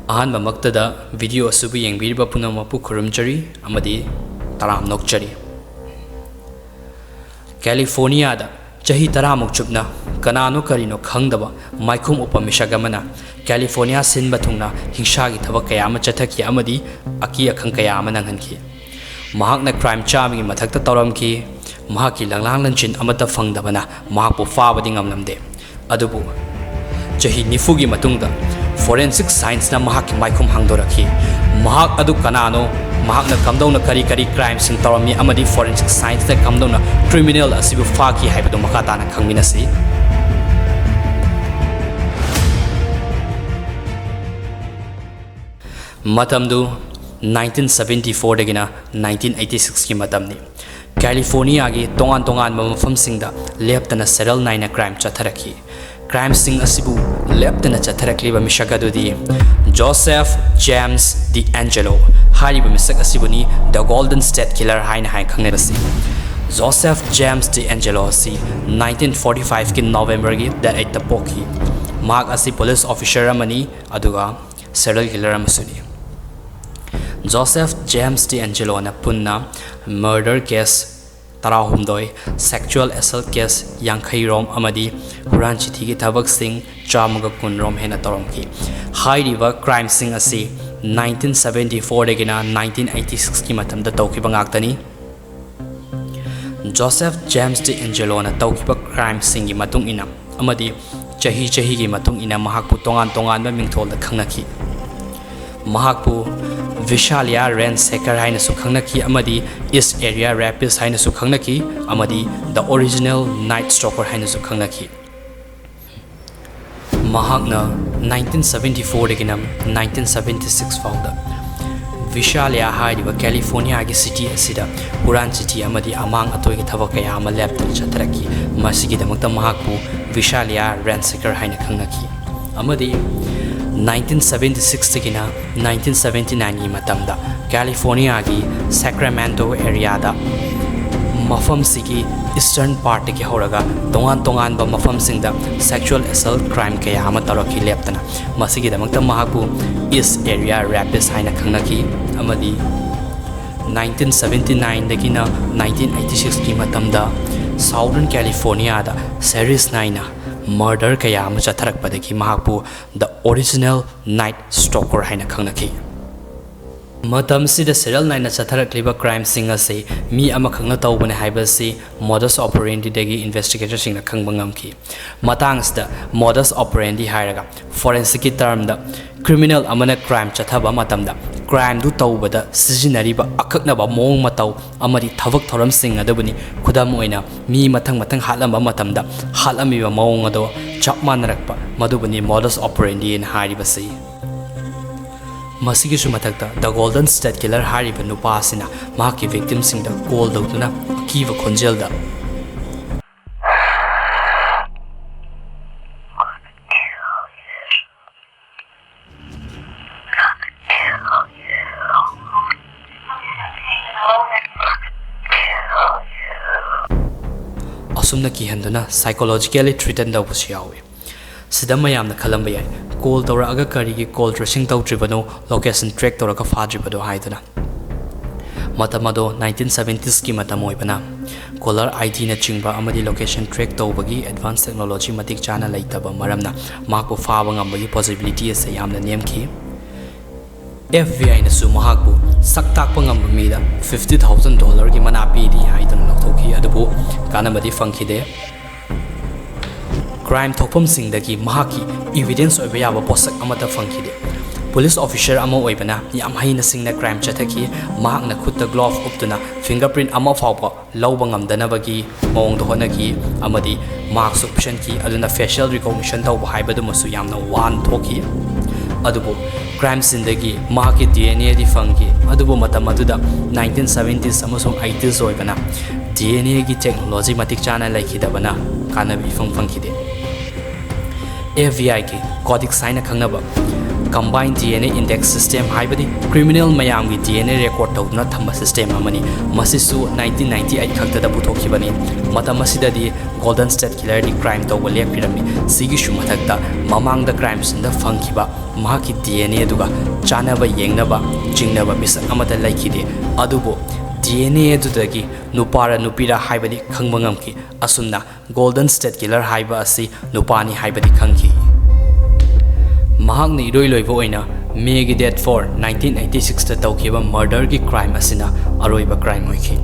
Ahanba maktada video asubu yengbiriba punamapu khurumjari amadi taram nokjari. California da Chahi taramuk chupna kanano karino khangdaba maikhum upamishagamana California sin bathungna hingshagi thabak kayama chathaki amadi aki akhang kayama nanghanki. Mahakna crime charming mathakta tawramki mahaki langlang lanchin amata phangdabana mahakpu fabadi ngamlamde. Adubu Chahi nifugi matungda forensic science na mahaki maikhum hangdoraki mahak adu kanano mahakna kamdona kari crime sing tawrami amadi forensic science da kamdona criminal asibu faki haibadu makata na khangminasi. Matamdu 1974 dagina 1986 ki matamni California gi tongan mafam singda leptana settle naina crime chatharaki. Crime sing asibu leptana chatharakli ba mishakadudi Joseph James D'Angelo hariba misak asibuni the Golden State Killer haina hai khangnebasi. Joseph James D'Angelo si 1945 ki November gi da 8 ta poki mahak asi police officer amani aduga serial killer amasuni. Joseph James D'Angelo na punna murder case tarahumdoi sexual assault case yankhai rom amadi huran chithi ki thabak sing chamaga kun rom hena toromki high river crime sing asi 1974 degina 1986 ki matamda tawkiba ngaktani. Joseph James D'Angelo na tawkiba crime sing gi matung ina amadi chahi gi matung ina mahakpu tongan ba mingthol da khangnaki. Mahakpu Vishalia Ransacker haina su khangnaki amadi East Area Rapist haina su khangnaki amadi the original Night Stalker haina su khangnaki. Mahakna 1974 dagina 1976 fauda Vishalia haidiba California gi city asida Huran city amadi amang atoi gi thabak kaya ama lapta chatraki masigi damakta mahakpu Vishalia Ransacker haina khangnaki amadi 1976 dagina 1979 gi matamda California gi Sacramento area da mafam sigi eastern part ki horaga tongan ba mafam singda sexual assault crime kaya ama taraki leptana masigi damakta mahakpu East Area Rapist haina khangnaki amadi 1979 dagina 1986 ki matamda Southern California da series 9 murder kaya ama chatharakpadaki mahakpu the original Night Stalker haina khangnaki. Matam sida serial 9 chatharakliba crime sing ase mi ama khangna tawbane haibasi modus operandi dagi investigator singna khangba ngamki. Matangsda modus operandi hairaga forensic term da criminal amana crime chathaba matamda crime du tawbada sijinariba akaknaba mong mataw amari thabak thoram sing adabuni khudam oina mi mathang halamba matamda halamiba mong ado chapmanarakpa madubuni modus operandi in haribasi. Masigi sumatakta the Golden State Killer hariba nupa asina mahaki victim singda call dawtuna kiva khonjelda asumna kihanduna psychologically treated dawbusi yawi. Sida mayamna khalamba yai call tawraga karigi call tracing tawtribano location track tawraga fadribado haiduna matamado 1970s ki matam oibana caller ID na chingba amadi location track tawbagi advanced technology matik chana laitaba maramna mahakpu faba ngambagi possibility ase yamna nemki. FBI na su mahakpu saktakpa ngamba mida $50,000 ki manapi di haiduna loktoki adubu kanamadi fangkhide. Crime thokpam singdagi mahaki evidence oiba yaba posak amata fangkhide. Police officer ama oibana yam haina singna crime chathaki mahakna khutta glove uptuna fingerprint ama fawba lawba ngamdanabagi mawong honaki amadi marks option ki aduna facial recognition tawba haibadu masu yamna wan thoki. Adubu crime sindagi mahaki DNA di fangki adubu matamaduda 1970s amasong 80s oibana DNA gi technology matik chana laikhidabana kanabi fangkhide. FBI ki Codic sign khangnaba combined DNA index system haibadi criminal mayam gi DNA record tawduna thamba system amani masisu 1998 khakta da puthokibani matam asidadi golden state killer di crime tawba lepirami sigi shu mathakta mamang da crimes in da fangkiba mahaki DNA duga chanaba yengnaba jingnaba misak amada laikide adubo DNA dudagi nupara nupira haibadi khangba ngamki asumna golden state killer haiba asi nupani haibadi khangki mahakni iroi loibo oina May gi date 4 1986 ta tawkiba murder gi crime asina aroiba crime hoiki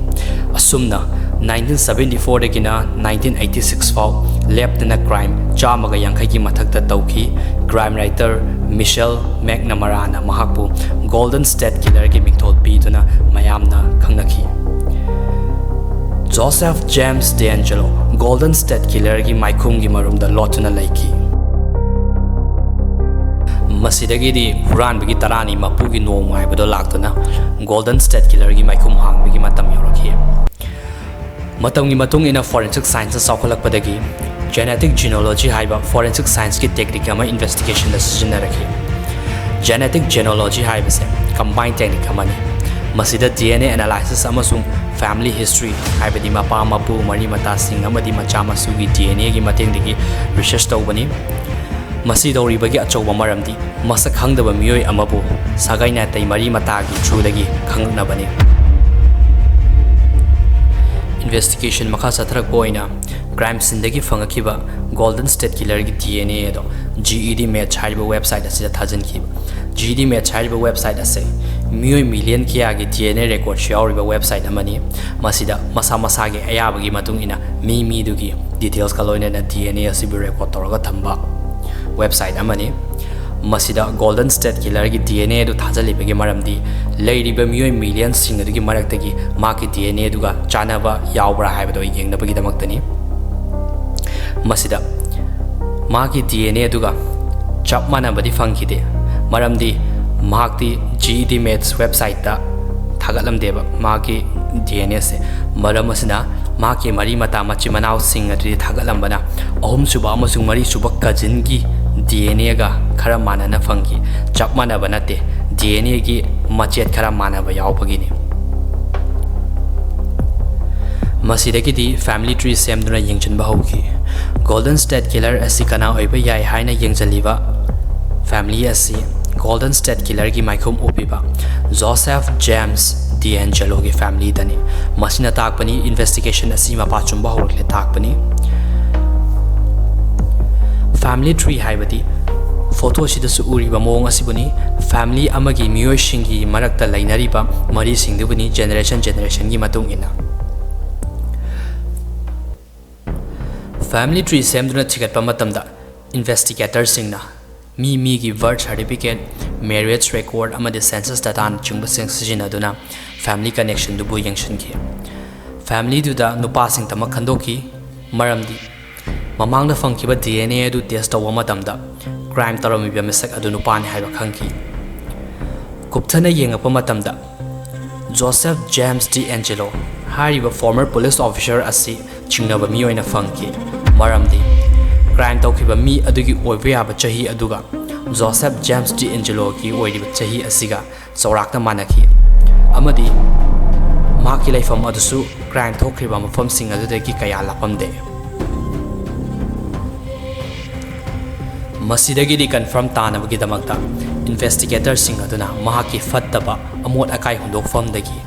asumna 1974 dagina 1986 fau leptana crime chamaga yankhai gi mathakta tawki crime writer Michelle McNamara mahakpu golden state killer gi mingthol piduna mayamna khangnaki Joseph James D'Angelo golden state killer gi maikhum gi marumda lotuna laiki masidagidi huran bagi tarani mapugi nong haibado laktuna golden state killer gi maikhum hang bagi matam yorakhi matam gi matung ina forensic science saukhalakpadagi genetic genealogy haiba forensic science ki technique ama investigation da sijinarakhi genetic genealogy haibase combined technique amani masida DNA analysis amasung family history haibadi mapa mapu mari mata sing amadi macha masu gi DNA gi matengdigi research tawbani masi dawribagi achauba maramdi masak khangdaba miyoi amabu sagaina tai mari matagi thudagi khangnabani investigation makha satrak boina crime scene dagi fangakiba golden state killer gi DNA do GED match haiba website asida thajankiba GED match haiba website ase miyoi million kiya gi DNA record shawriba website amani masida masa masa gi ayabagi matung ina mi dugi details kaloina na DNA asibi record toraga thamba website amani masida golden state killer gi DNA du thajalibe gi maramdi leiriba miyoi million sing adugi maraktagi maki DNA duga chanaba yaobra haibado yengnabagi damaktani masida maki DNA duga chapmana badi fangkide maramdi mahakti GED maths website da thagalamdeba maki DNA se maram asina maki mari mata machi manau sing adi thagalamana ahum suba amasung mari suba cousin gi DNA ga khara manana fangi chap manaba nate DNA gi machet khara manaba yaubagini masidagi di family tree semduna yengchin bahauki golden state killer asi kana oiba yai haina yengjaliba family asi golden state killer gi maikhum opiba Joseph James D'Angelo gi family dani masina takpani investigation asi mapa chumba horkle takpani family tree haibadi photo sida su uriba mong asibuni family amagi miyoi shingi marakta lainariba mari singdubuni generation gi matung ina family tree semduna thigatpa matamda investigator singna mi gi birth certificate marriage record amadi census data chungba sing sijinaduna family connection dubu yengshinki family duda nupa sing tama khandoki maramdi mamangda fangkiba DNA adu test tawa matamda crime taramiba misak adu nupani haiba khangki kupthana yengapa matamda Joseph James D'Angelo hariba former police officer asi chingnaba mi oina fangki maramdi crime tawkiba mi adugi oiba yaba chahi aduga Joseph James D'Angelo ki oiriba chahi asiga chaurakna manaki amadi maki laifam adusu crime thokriba mafam sing adudagi kaya lapamde masidagi di confirm tanabagi damakta investigator sing aduna mahaki fattaba amot akai hundok famdagi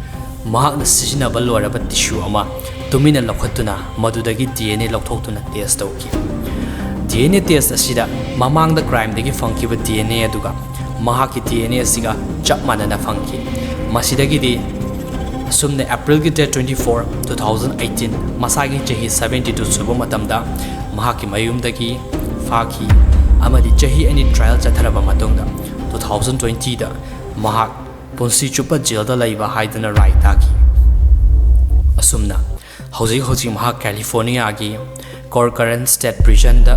mahakna sijinaba loraba tissue ama tumina lokhatuna madudagi DNA lokthokuna test tawki DNA test asida mamangda crime dagi fangkiba DNA aduga mahaki DNA asiga chap manana fangki masidagi di asumne April gi date 24 2018 masagi chahi 72 suba matamda mahaki mayumdagi faki amadi chahi ani trial chatharaba matongda 2020 da mahak punsi chupa jail da laiba haidana right taki asumna hoji mahak California gi Corcoran State Prison da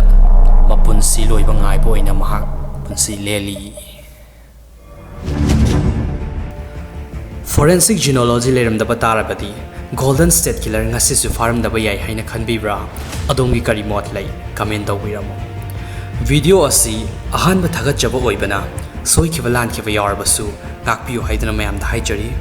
mapunsi loiba ngai boina mahak punsi leli forensic genealogy leram da batarabadi golden state killer ngasi su farm da bayai haina khanbibra adongi kari mot lai comment tawbiramo video asi ahanba thagatchaba oibana soikhiba lankhiba yaorabasu ngakpiyu haiduna mayamda haijari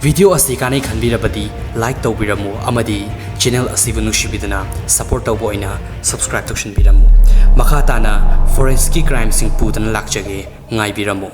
video asi kanai khanbirabadi like tawbiramu amadi channel asibu nushibiduna support tawbo ina subscribe tokshin biramu makha tana forensic crime sing pudana lakjage ngai biramu